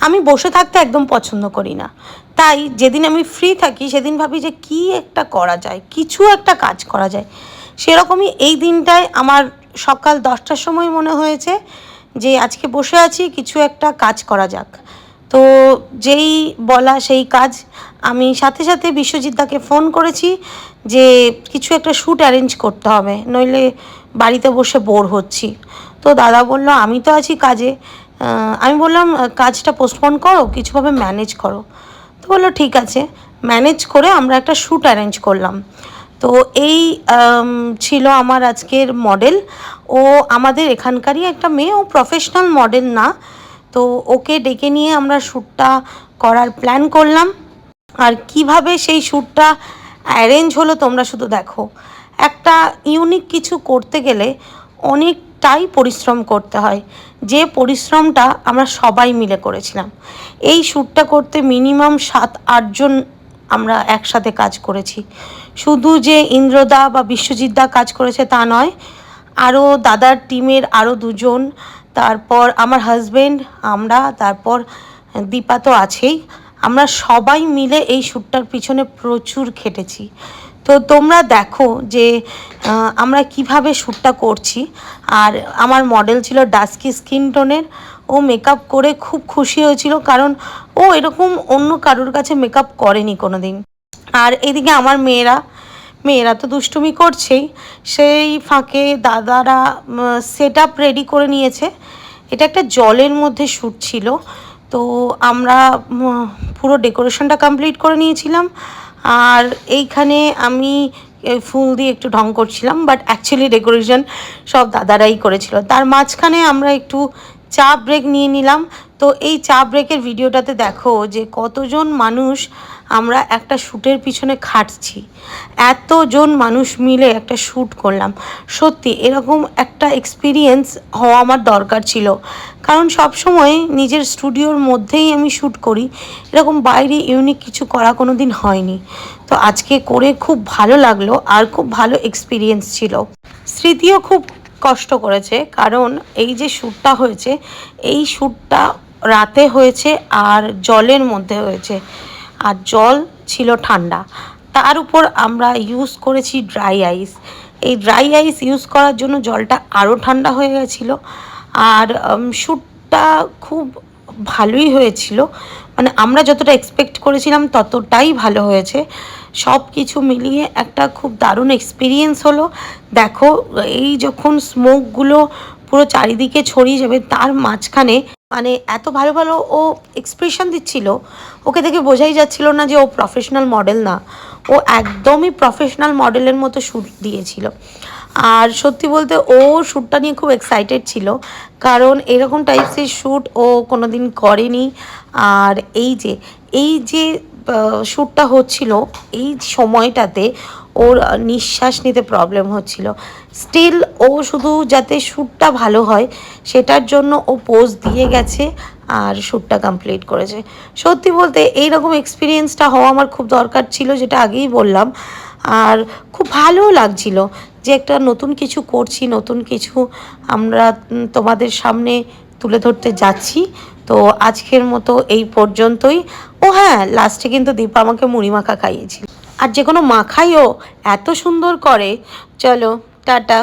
আমি বসে থাকতে একদম পছন্দ করি না, তাই যেদিন আমি ফ্রি থাকি সেদিন ভাবি যে কী একটা করা যায়, কিছু একটা কাজ করা যায়। সেরকমই এই দিনটায় আমার সকাল 10টার সময় মনে হয়েছে যে আজকে বসে আছি, কিছু একটা কাজ করা যাক। তো যেই বলা সেই কাজ, আমি সাথে সাথে বিশ্বজিৎদাকে ফোন করেছি যে কিছু একটা শ্যুট অ্যারেঞ্জ করতে হবে, নইলে বাড়িতে বসে বোর হচ্ছি। তো দাদা বলল আমি তো আছি কাজে। আমি বললাম কাজটা পোস্টপোন করো, কিছুভাবে ম্যানেজ করো। তো বললো ঠিক আছে। ম্যানেজ করে আমরা একটা শ্যুট অ্যারেঞ্জ করলাম। তো এই ছিল আমার আজকের মডেল। ও আমাদের এখানকারই একটা মেয়ে, ও প্রফেশনাল মডেল না। তো ওকে ডেকে নিয়ে আমরা শ্যুটটা করার প্ল্যান করলাম। আর কিভাবে সেই শ্যুটটা অ্যারেঞ্জ হলো তোমরা শুধু দেখো। একটা ইউনিক কিছু করতে গেলে অনেকটাই পরিশ্রম করতে হয়, যে পরিশ্রমটা আমরা সবাই মিলে করেছিলাম। এই শ্যুটটা করতে মিনিমাম 7-8 জন আমরা একসাথে কাজ করেছি। শুধু যে ইন্দ্রদা বা বিশ্বজিৎদা কাজ করেছে তা নয়, আরও দাদার টিমের আরও 2 জন, তারপর আমার হাজব্যান্ড, আমরা, তারপর দীপা তো আছেই। আমরা সবাই মিলে এই শ্যুটটার পিছনে প্রচুর খেটেছি। তো তোমরা দেখো যে আমরা কিভাবে শ্যুটটা করছি। আর আমার মডেল ছিল ডাস্কি স্কিন টোনের। ও মেকআপ করে খুব খুশি হয়েছিল, কারণ ও এরকম অন্য কারোর কাছে মেকআপ করেনি কোনো দিন। আর এদিকে আমার মেয়েরা তো দুষ্টুমি করছেই, সেই ফাঁকে দাদারা সেট আপ রেডি করে নিয়েছে। এটা একটা জলের মধ্যে শ্যুট ছিল, তো আমরা পুরো ডেকোরেশনটা কমপ্লিট করে নিয়েছিলাম। আর এইখানে আমি ফুল দিয়ে একটু ঢং করছিলাম, বাট অ্যাকচুয়ালি ডেকোরেশন সব দাদারাই করেছিল। তার মাঝখানে আমরা একটু চা ব্রেক নিয়ে নিলাম। তো এই চা ব্রেকের ভিডিওটাতে দেখো যে কতজন মানুষ আমরা একটা শ্যুটের পিছনে খাটছি। এতজন মানুষ মিলে একটা শ্যুট করলাম। সত্যি এরকম একটা এক্সপিরিয়েন্স হওয়া আমার দরকার ছিল, কারণ সব সময় নিজের স্টুডিওর মধ্যেই আমি শ্যুট করি, এরকম বাইরে ইউনিক কিছু করা কোনো দিন হয়নি। তো আজকে করে খুব ভালো লাগলো, আর খুব ভালো এক্সপিরিয়েন্স ছিল। স্মৃতিও খুব কষ্ট করেছে, কারণ এই যে শ্যুটটা হয়েছে, এই শ্যুটটা রাতে হয়েছে আর জলের মধ্যে হয়েছে, আর জল ছিল ঠান্ডা। তার উপর আমরা ইউজ করেছি ড্রাই আইস। এই ড্রাই আইস ইউজ করার জন্য জলটা আরও ঠান্ডা হয়ে গেছিলো। আর শ্যুটটা খুব ভালোই হয়েছিল, মানে আমরা যতটা এক্সপেক্ট করেছিলাম ততটাই ভালো হয়েছে। সব কিছু মিলিয়ে একটা খুব দারুণ এক্সপিরিয়েন্স হলো। দেখো এই যখন স্মোকগুলো পুরো চারিদিকে ছড়িয়ে যাবে, তার মাঝখানে মানে এত ভালো ভালো ও এক্সপ্রেশন দিচ্ছিল, ওকে দেখে বোঝাই যাচ্ছিল না যে ও প্রফেশনাল মডেল না, ও একদমই প্রফেশনাল মডেলের মতো শ্যুট দিয়েছিল। আর সত্যি বলতে ও শ্যুটটা নিয়ে খুব এক্সাইটেড ছিল, কারণ এরকম টাইপসের শ্যুট ও কোনো দিন করেনি। আর এই যে শ্যুটটা হচ্ছিল, এই সময়টাতে ওর নিঃশ্বাস নিতে প্রবলেম হচ্ছিল। স্টিল ও শুধু যাতে শ্যুটটা ভালো হয় সেটার জন্য ও পোজ দিয়ে গেছে আর শ্যুটটা কমপ্লিট করেছে। সত্যি বলতে এইরকম এক্সপিরিয়েন্সটা হওয়া আমার খুব দরকার ছিল, যেটা আগেই বললাম। আর খুব ভালোও লাগছিল যে একটা নতুন কিছু করছি, নতুন কিছু আমরা তোমাদের সামনে তুলে ধরতে যাচ্ছি। তো আজকের মতো এই পর্যন্তই। ও হ্যাঁ, লাস্টে কিন্তু দীপা আমাকে মুড়ি মাখা খাইয়েছিল, আর যে কোনো মাখাইও এত সুন্দর করে। চলো টাটা।